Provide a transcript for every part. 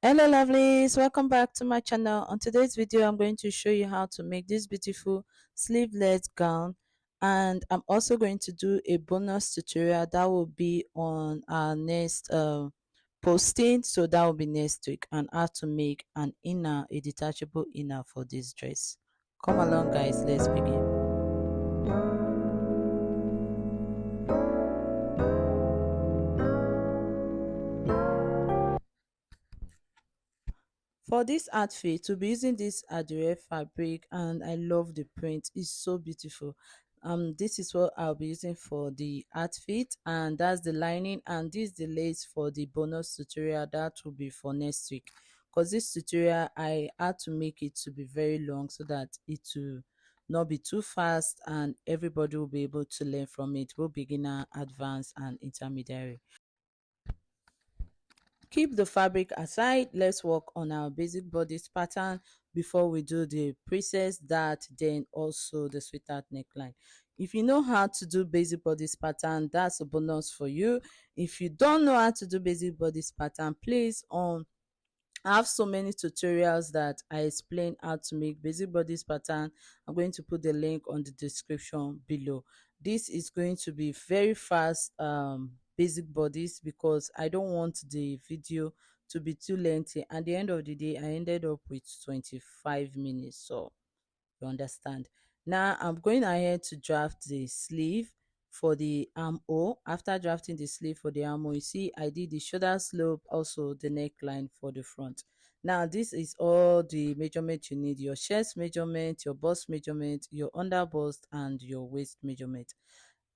Hello lovelies, welcome back to my channel. On today's video I'm going to show you how to make this beautiful sleeveless gown, and I'm also going to do a bonus tutorial that will be on our next posting, so that will be next week, and how to make an inner, a detachable inner for this dress. Come along guys, let's begin. For this outfit, to be using this Adire fabric, and I love the print, it's so beautiful. This is what I'll be using for the outfit, and that's the lining, and this is the lace for the bonus tutorial that will be for next week. Because this tutorial I had to make it to be very long so that it will not be too fast and everybody will be able to learn from it, both beginner, advanced, and intermediary. Keep the fabric aside. Let's work on our basic bodice pattern before we do the princess dart, then also the sweetheart neckline. If you know how to do basic bodice pattern, that's a bonus for you. If you don't know how to do basic bodice pattern, please I have so many tutorials that I explain how to make basic bodice pattern. I'm going to put the link on the description below. This is going to be very fast basic bodies, because I don't want the video to be too lengthy. At the end of the day, I ended up with 25 minutes. So you understand. Now I'm going ahead to draft the sleeve for the armhole. After drafting the sleeve for the armhole, you see I did the shoulder slope, also the neckline for the front. Now this is all the measurement you need: your chest measurement, your bust measurement, your under bust, and your waist measurement.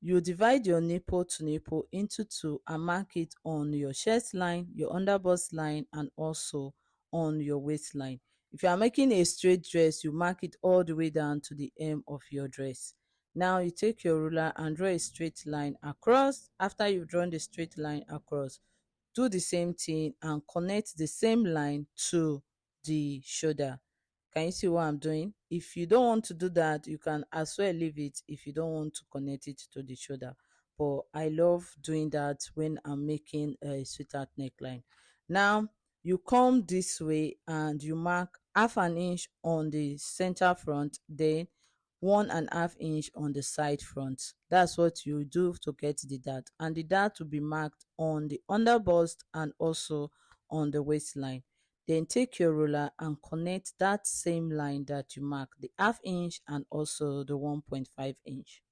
You divide your nipple to nipple into two and mark it on your chest line, your under bust line, and also on your waistline. If you are making a straight dress, you mark it all the way down to the hem of your dress. Now you take your ruler and draw a straight line across. After you've drawn the straight line across, do the same thing and connect the same line to the shoulder. Can you see what I'm doing? If you don't want to do that, you can as well leave it if you don't want to connect it to the shoulder. But I love doing that when I'm making a sweetheart neckline. Now you come this way and you mark half an inch on the center front, then 1.5 inch on the side front. That's what you do to get the dart, and the dart will be marked on the under bust and also on the waistline. Then take your ruler and connect that same line that you mark, the half inch and also the 1.5 inch.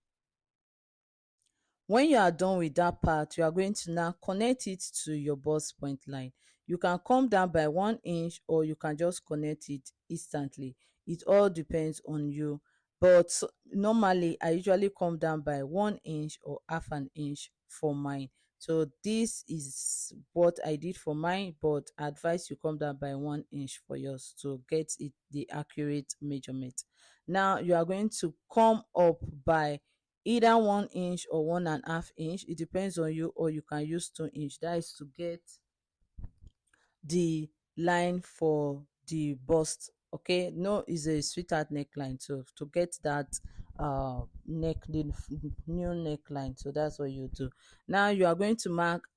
When you are done with that part, you are going to now connect it to your bust point line. You can come down by 1 inch or you can just connect it instantly. It all depends on you. But normally, I usually come down by 1 inch or half an inch for mine. So this is what I did for mine, but I advise you come down by 1 inch for yours to get it the accurate measurement. Now you are going to come up by either 1 inch or 1.5 inch. It depends on you, or you can use 2 inch. That is to get the line for the bust. Okay, no, is a sweetheart neckline. So to get that the new neckline, so that's what you do. Now you are going to mark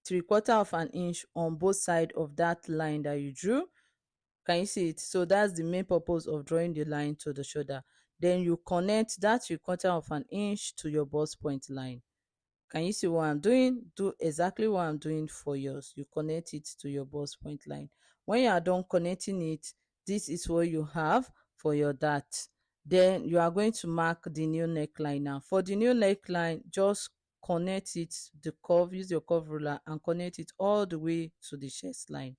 3/4 of an inch on both sides of that line that you drew. Can you see it? So that's the main purpose of drawing the line to the shoulder. Then you connect that 3/4 of an inch to your bust point line. Can you see what I'm doing? Do exactly what I'm doing for yours. You connect it to your bust point line. When you are done connecting it, this is what you have for your dart. Then you are going to mark the new neckline. Now for the new neckline, just connect it, the curve, use your curve ruler and connect it all the way to the chest line.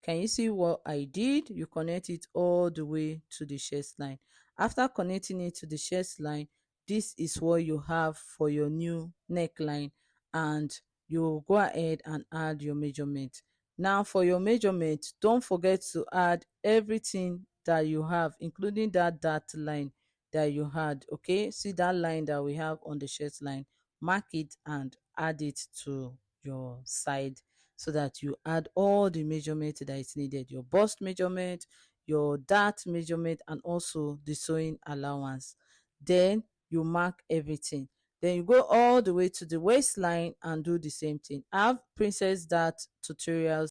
Can you see what I did? You connect it all the way to the chest line. After connecting it to the chest line, this is what you have for your new neckline, and you go ahead and add your measurement. Now for your measurement, don't forget to add everything that you have, including that dot line that you had. Okay, see that line that we have on the chest line, mark it and add it to your side, so that you add all the measurement that is needed: your bust measurement, your dart measurement, and also the sewing allowance. Then you mark everything. Then you go all the way to the waistline and do the same thing. I have princess dart tutorials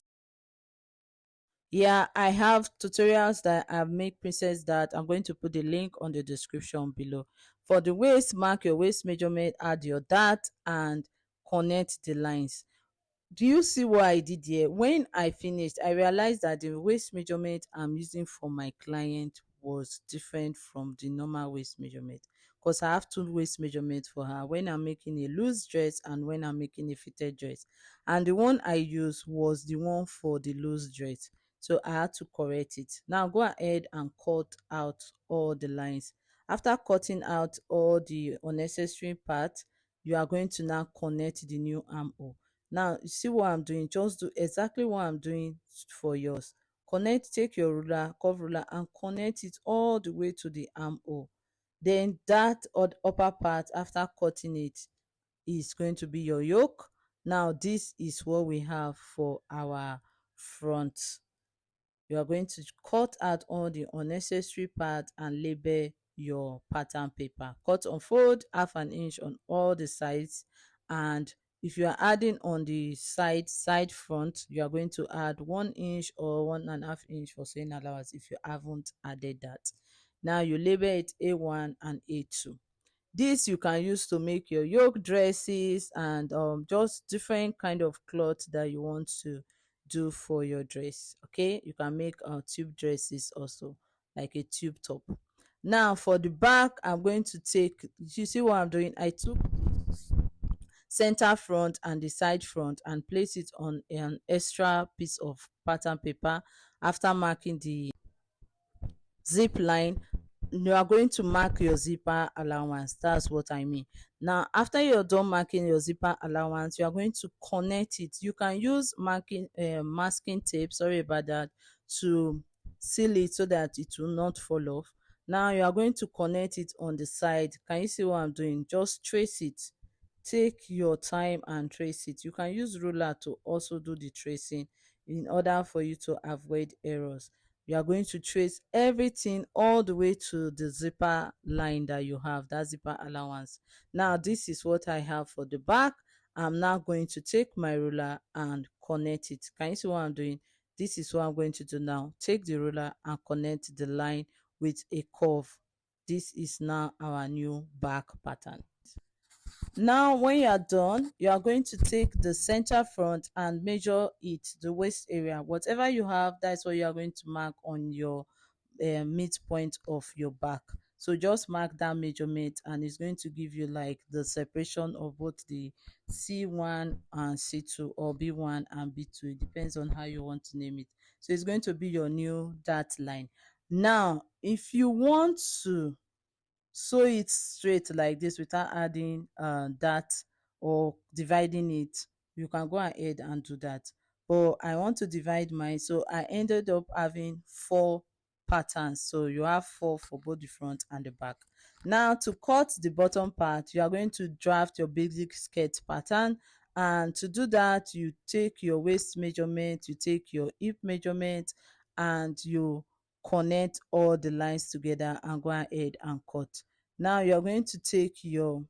Yeah, I have tutorials that I've made princess that I'm going to put the link on the description below. For the waist, mark your waist measurement, add your dart and connect the lines. Do you see what I did here? When I finished, I realized that the waist measurement I'm using for my client was different from the normal waist measurement, because I have two waist measurements for her when I'm making a loose dress and when I'm making a fitted dress. And the one I used was the one for the loose dress. So I had to correct it. Now go ahead and cut out all the lines. After cutting out all the unnecessary parts, you are going to now connect the new armhole. Now, you see what I'm doing? Just do exactly what I'm doing for yours. Connect, take your ruler, curve ruler, and connect it all the way to the armhole. Then that upper part, after cutting it, is going to be your yoke. Now, this is what we have for our front. You are going to cut out all the unnecessary parts and label your pattern paper. Cut, unfold 1/2 inch on all the sides, and if you are adding on the side front, you are going to add 1 inch or 1.5 inch for sewing allowance if you haven't added that. Now you label it A1 and A2. This you can use to make your yoke dresses and just different kind of cloth that you want to do for your dress. Okay, you can make tube dresses also, like a tube top. Now for the back, I'm going to take, you see what I'm doing? I took center front and the side front and place it on an extra piece of pattern paper. After marking the zip line, you are going to mark your zipper allowance. That's what I mean. Now after you're done marking your zipper allowance, you are going to connect it. You can use masking tape, sorry about that, to seal it so that it will not fall off. Now you are going to connect it on the side. Can you see what I'm doing? Just trace it. Take your time and trace it. You can use ruler to also do the tracing in order for you to avoid errors. You are going to trace everything all the way to the zipper line that you have, that zipper allowance. Now this is what I have for the back. I'm now going to take my ruler and connect it. Can you see what I'm doing? This is what I'm going to do now. Take the ruler and connect the line with a curve. This is now our new back pattern. Now when you are done, you are going to take the center front and measure it, the waist area. Whatever you have, that's what you are going to mark on your midpoint of your back. So just mark that measurement and it's going to give you like the separation of both the C1 and C2, or B1 and B2. It depends on how you want to name it. So it's going to be your new dart line. Now if you want to sew it straight like this without adding that or dividing it, you can go ahead and do that. But I want to divide mine, so I ended up having 4 patterns. So you have 4 for both the front and the back. Now to cut the bottom part, you are going to draft your basic skirt pattern, and to do that you take your waist measurement, you take your hip measurement, and you connect all the lines together and go ahead and cut. Now you are going to take your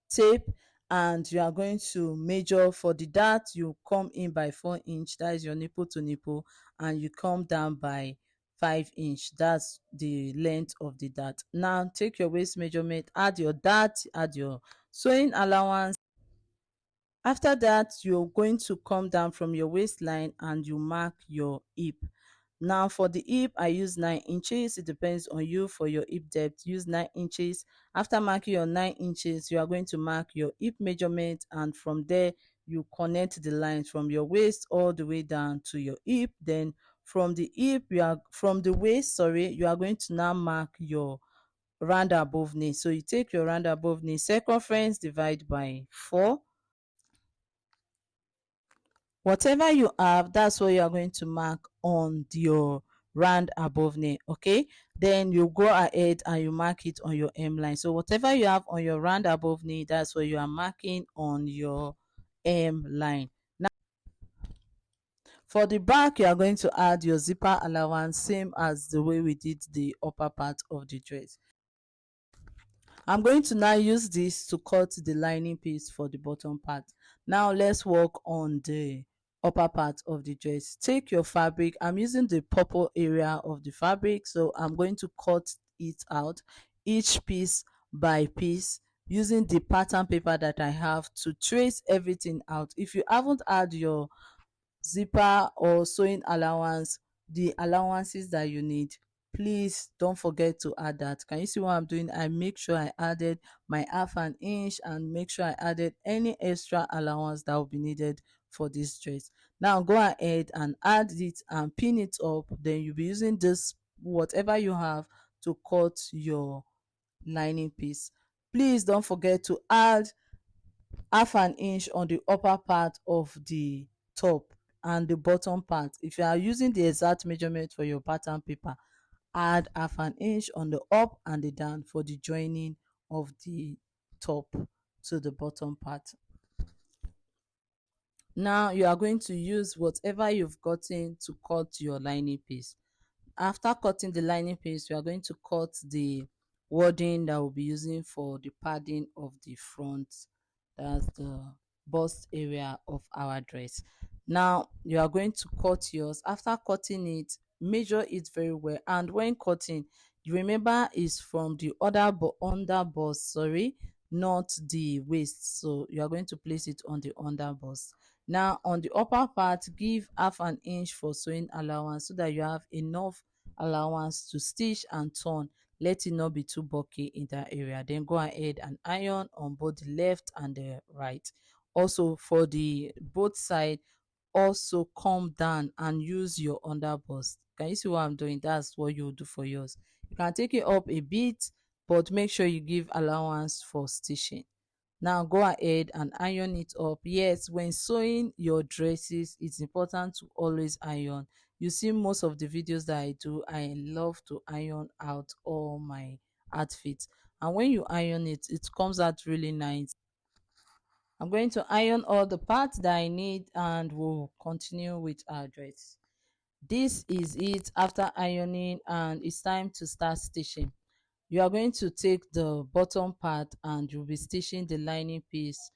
tape and you are going to measure for the dart. You come in by 4 inch, that is your nipple to nipple, and you come down by 5 inch, that's the length of the dart. Now take your waist measurement, add your dart, add your sewing allowance. After that, you're going to come down from your waistline and you mark your hip. Now for the hip, I use 9 inches. It depends on you. For your hip depth, use 9 inches. After marking your 9 inches, you are going to mark your hip measurement, and from there you connect the lines from your waist all the way down to your hip. Then from the hip, from the waist, sorry, you are going to now mark your round above knee. So you take your round above knee circumference, divide by 4. Whatever you have, that's what you are going to mark on your round above knee. Okay, then you go ahead and you mark it on your hemline. So whatever you have on your round above knee, that's what you are marking on your hemline. Now for the back, you are going to add your zipper allowance, same as the way we did the upper part of the dress. I'm going to now use this to cut the lining piece for the bottom part. Now let's work on the upper part of the dress. Take your fabric. I'm using the purple area of the fabric, so I'm going to cut it out, each piece by piece, using the pattern paper that I have to trace everything out. If you haven't had your zipper or sewing allowance, the allowances that you need, please don't forget to add that. Can you see what I'm doing? I make sure I added my half an inch and make sure I added any extra allowance that will be needed for this dress. Now go ahead and add it and pin it up. Then you'll be using this whatever you have to cut your lining piece. Please don't forget to add half an inch on the upper part of the top and the bottom part. If you are using the exact measurement for your pattern paper, add half an inch on the up and the down for the joining of the top to the bottom part. Now you are going to use whatever you've gotten to cut your lining piece. After cutting the lining piece, we are going to cut the wording that we'll be using for the padding of the front. That's the bust area of our dress. Now you are going to cut yours. After cutting it, measure it very well, and when cutting, you remember is from the under bust, sorry, not the waist. So you are going to place it on the under bust. Now on the upper part, give half an inch for sewing allowance so that you have enough allowance to stitch and turn. Let it not be too bulky in that area. Then go ahead and iron on both the left and the right. Also for the both side, also come down and use your underbust. Can you see what I'm doing? That's what you do for yours. You can take it up a bit, but make sure you give allowance for stitching. Now go ahead and iron it up. Yes, when sewing your dresses, it's important to always iron. You see most of the videos that I do, I love to iron out all my outfits, and when you iron it, it comes out really nice. I'm going to iron all the parts that I need and we'll continue with our dress. This is it after ironing, and it's time to start stitching. You are going to take the bottom part and you'll be stitching the lining piece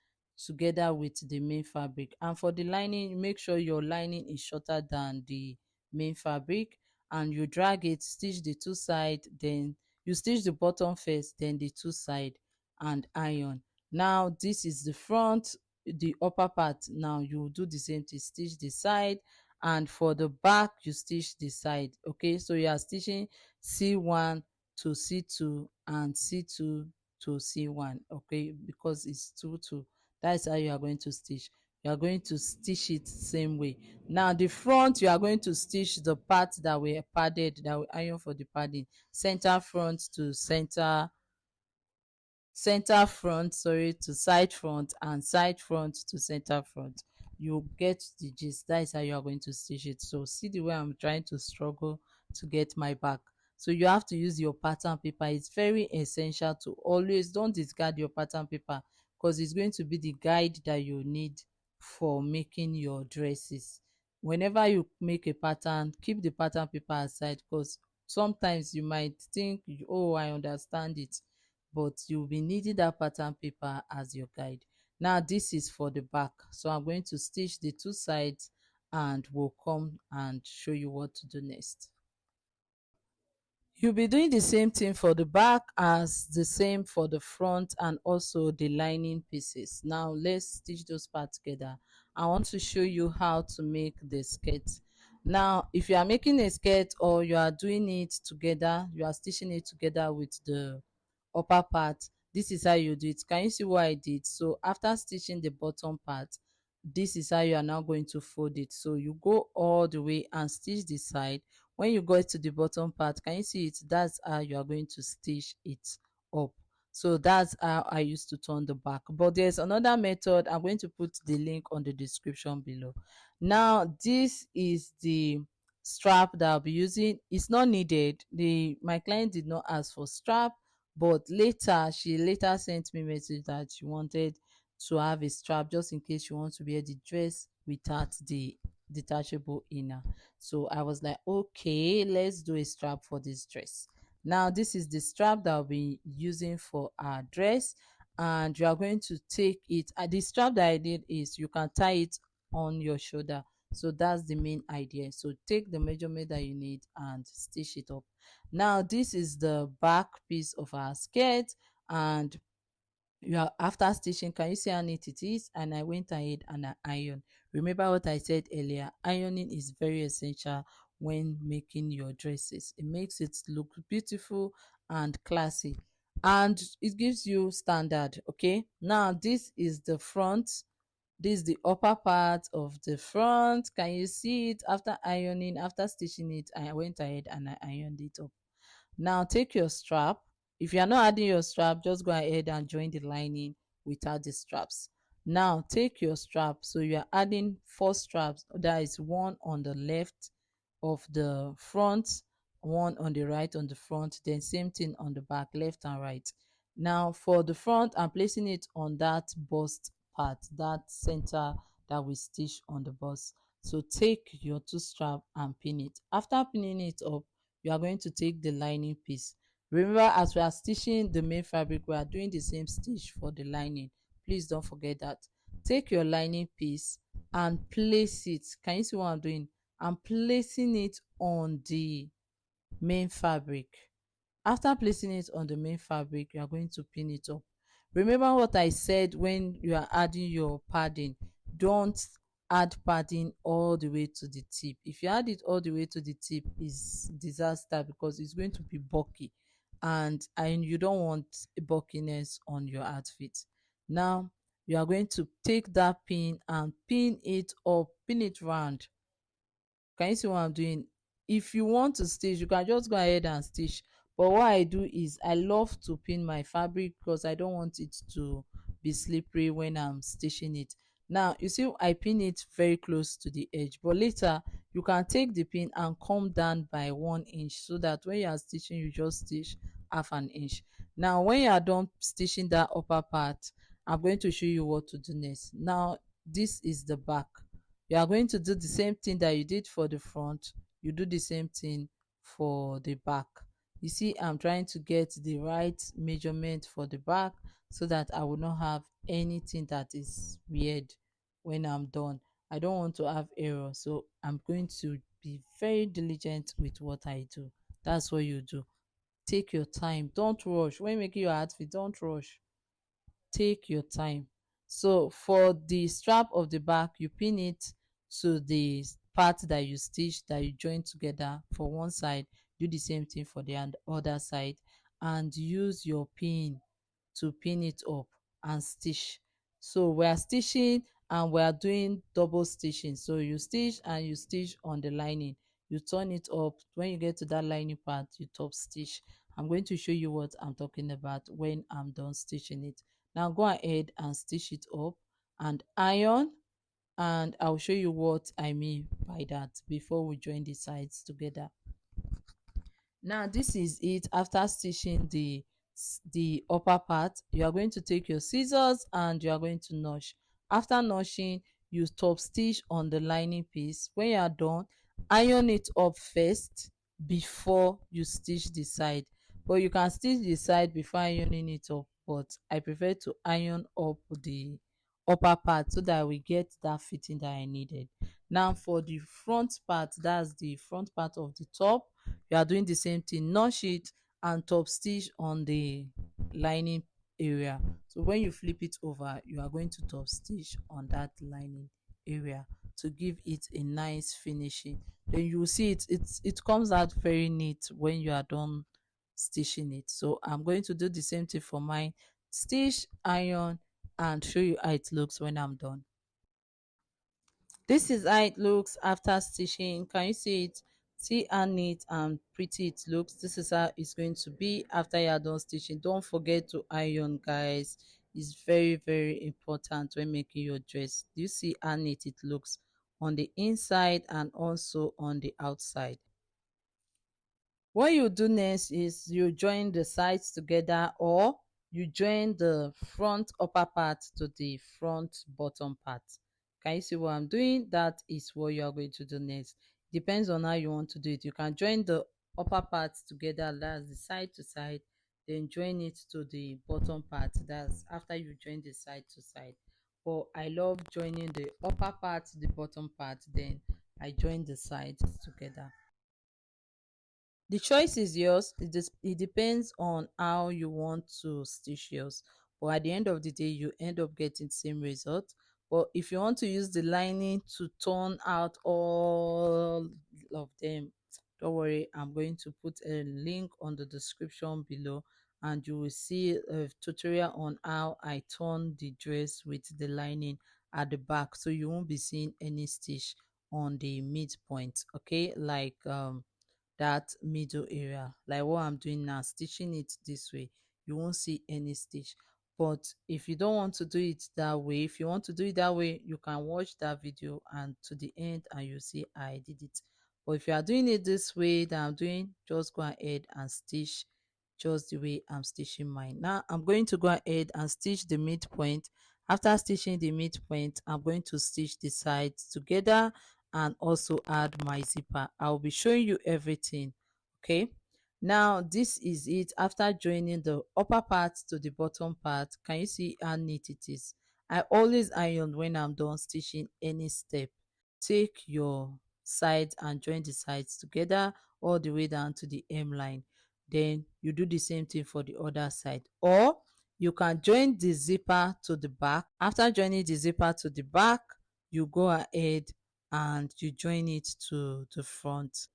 together with the main fabric. And for the lining, make sure your lining is shorter than the main fabric, and you drag it, stitch the two sides, then you stitch the bottom first, then the two side, and iron. Now this is the front, the upper part. Now you do the same thing, stitch the side, and for the back you stitch the side. Okay, so you are stitching C1 to C2 and C2 to C1. Okay, because it's 2 2. That's how you are going to stitch. You are going to stitch it same way. Now the front, you are going to stitch the parts that were padded, that we iron for the padding, center front to center front, sorry, to side front, and side front to center front. You get the gist. That is how you are going to stitch it. So see the way I'm trying to struggle to get my back. So you have to use your pattern paper. It's very essential to always don't discard your pattern paper, because it's going to be the guide that you need for making your dresses. Whenever you make a pattern, keep the pattern paper aside, because sometimes you might think, oh, I understand it, but you'll be needing that pattern paper as your guide. Now this is for the back, so I'm going to stitch the two sides and we'll come and show you what to do next. You'll be doing the same thing for the back as the same for the front and also the lining pieces. Now let's stitch those parts together. I want to show you how to make the skirt. Now if you are making a skirt or you are doing it together, you are stitching it together with the upper part, this is how you do it. Can you see what I did? So after stitching the bottom part, this is how you are now going to fold it. So you go all the way and stitch the side. When you go to the bottom part, can you see it? That's how you are going to stitch it up. So that's how I used to turn the back, but there's another method. I'm going to put the link on the description below. Now this is the strap that I'll be using. It's not needed. The my client did not ask for strap, but later she later sent me a message that she wanted to have a strap just in case you want to wear the dress without the detachable inner. So I was like, okay, let's do a strap for this dress. Now this is the strap that I'll be using for our dress, and you are going to take it. The strap that I did is you can tie it on your shoulder. So that's the main idea. So take the measurement that you need and stitch it up. Now this is the back piece of our skirt, and you are after stitching, can you see how neat it is? And I went ahead and I ironed. Remember what I said earlier, ironing is very essential when making your dresses. It makes it look beautiful and classy, and it gives you standard. Okay, now this is the front, this is the upper part of the front. Can you see it? After ironing, after stitching it, I went ahead and I ironed it up. Now take your strap. If you are not adding your strap, just go ahead and join the lining without the straps. Now take your strap. So you are adding four straps. That is one on the left of the front, one on the right on the front, then same thing on the back, left and right. Now for the front, I'm placing it on that bust part, that center that we stitch on the bust. So take your two strap and pin it. After pinning it up, you are going to take the lining piece. Remember, as we are stitching the main fabric, we are doing the same stitch for the lining. Please don't forget that. Take your lining piece and place it. Can you see what I'm doing? I'm placing it on the main fabric. After placing it on the main fabric, you are going to pin it up. Remember what I said when you are adding your padding. Don't add padding all the way to the tip. If you add it all the way to the tip, is disaster, because it's going to be bulky, and you don't want a bulkiness on your outfit. Now you are going to take that pin and pin it up, pin it round. Can you see what I'm doing? If you want to stitch, you can just go ahead and stitch. But what I do is I love to pin my fabric because I don't want it to be slippery when I'm stitching it. Now, you see, I pin it very close to the edge. But later, you can take the pin and come down by 1 inch so that when you are stitching, you just stitch half an inch. Now, when you are done stitching that upper part, I'm going to show you what to do next. Now, this is the back. You are going to do the same thing that you did for the front. You do the same thing for the back. You see, I'm trying to get the right measurement for the back so that I will not have anything that is weird when I'm done. I don't want to have error, so I'm going to be very diligent with what I do. That's what you do. Take your time, don't rush when making your outfit. Don't rush, take your time. So for the strap of the back, you pin it to the part that you stitch, that you join together for one side. Do the same thing for the other side, and use your pin to pin it up and stitch. So we are stitching and we are doing double stitching. So you stitch and you stitch on the lining, you turn it up. When you get to that lining part, you top stitch. I'm going to show you what I'm talking about when I'm done stitching it. Now go ahead and stitch it up and iron, and I'll show you what I mean by that before we join the sides together. Now this is it. After stitching the upper part, you are going to take your scissors and you are going to notch. After notching, you top stitch on the lining piece. When you are done, iron it up first before you stitch the side. But you can stitch the side before ironing it up, but I prefer to iron up the upper part so that we get that fitting that I needed. Now for the front part, that's the front part of the top, you are doing the same thing. Notch it and top stitch on the lining area. So when you flip it over, you are going to top stitch on that lining area to give it a nice finishing. Then you will see it comes out very neat when you are done stitching it. So I'm going to do the same thing for mine. Stitch, iron, and show you how it looks when I'm done. This is how it looks after stitching. Can you see it? See how neat and pretty it looks. This is how it's going to be after you are done stitching. Don't forget to iron, guys. It's very important when making your dress. Do you see how neat it looks on the inside and also on the outside? What you do next is you join the sides together, or you join the front upper part to the front bottom part. Can you see what I'm doing? That is what you are going to do next. Depends on how you want to do it. You can join the upper parts together, that's the side to side, then join it to the bottom part, that's after you join the side to side. but I love joining the upper part to the bottom part, then I join the sides together. The choice is yours. It depends on how you want to stitch yours. But at the end of the day, you end up getting the same result. But if you want to use the lining to turn out all of them, don't worry, I'm going to put a link on the description below, and you will see a tutorial on how I turn the dress with the lining at the back, so you won't be seeing any stitch on the midpoint. Okay, like that middle area, like what I'm doing now, stitching it this way, you won't see any stitch. But if you don't want to do it that way, if you want to do it that way, you can watch that video and to the end, and you see I did it. But if you are doing it this way that I'm doing, just go ahead and stitch just the way I'm stitching mine. Now I'm going to go ahead and stitch the midpoint. After stitching the midpoint, I'm going to stitch the sides together and also add my zipper. I'll be showing you everything. Okay, now this is it. After joining the upper part to the bottom part, can you see how neat it is? I always iron when I'm done stitching any step. Take your sides and join the sides together all the way down to the hemline. Then you do the same thing for the other side, or you can join the zipper to the back. After joining the zipper to the back, you go ahead and you join it to the front.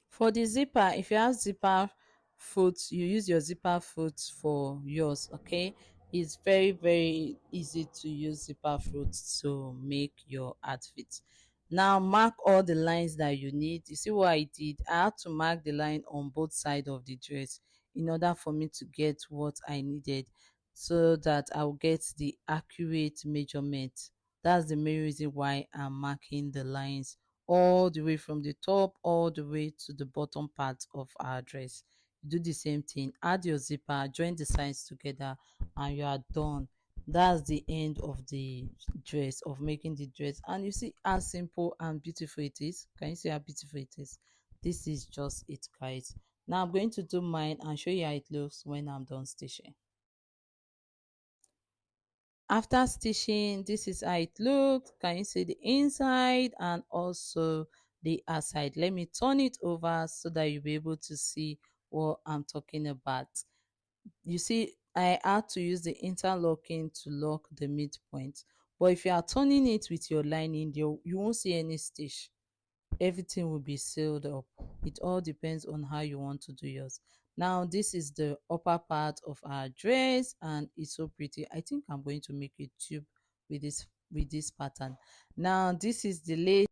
For the zipper, if you have zipper foot, you use your zipper foot for yours. Okay, it's very easy to use zipper foot to make your outfit. Now mark all the lines that you need. You see what I did? I had to mark the line on both sides of the dress in order for me to get what I needed, so that I'll get the accurate measurement. That's the main reason why I'm marking the lines all the way from the top all the way to the bottom part of our dress. Do the same thing, add your zipper, join the sides together, and you are done. That's the end of the dress, of making the dress. And you see how simple and beautiful it is. Can you see how beautiful it is? This is just it, guys. Now I'm going to do mine and show you how it looks when I'm done stitching. After stitching, this is how it looks. Can you see the inside and also the outside? Let me turn it over so that you'll be able to see what I'm talking about. You see, I had to use the interlocking to lock the midpoint, but if you are turning it with your lining, you won't see any stitch. Everything will be sealed up. It all depends on how you want to do yours. Now this is the upper part of our dress, and it's so pretty. I think I'm going to make a tube with this pattern. Now this is the lace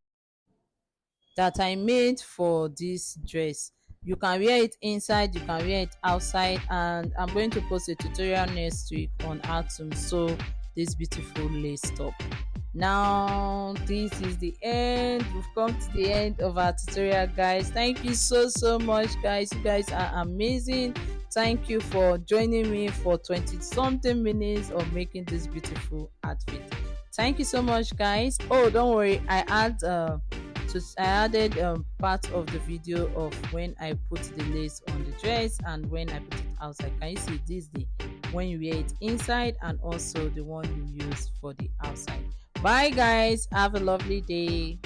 that I made for this dress. You can wear it inside, you can wear it outside, and I'm going to post a tutorial next week on how to sew this beautiful lace top. Now this is the end. We've come to the end of our tutorial, guys. Thank you so much, guys. You guys are amazing. Thank you for joining me for 20 something minutes of making this beautiful outfit. Thank you so much, guys. Oh, don't worry, I added part of the video of when I put the lace on the dress and when I put it outside. Can you see this, the when you wear it inside, and also the one you use for the outside. Bye guys, have a lovely day.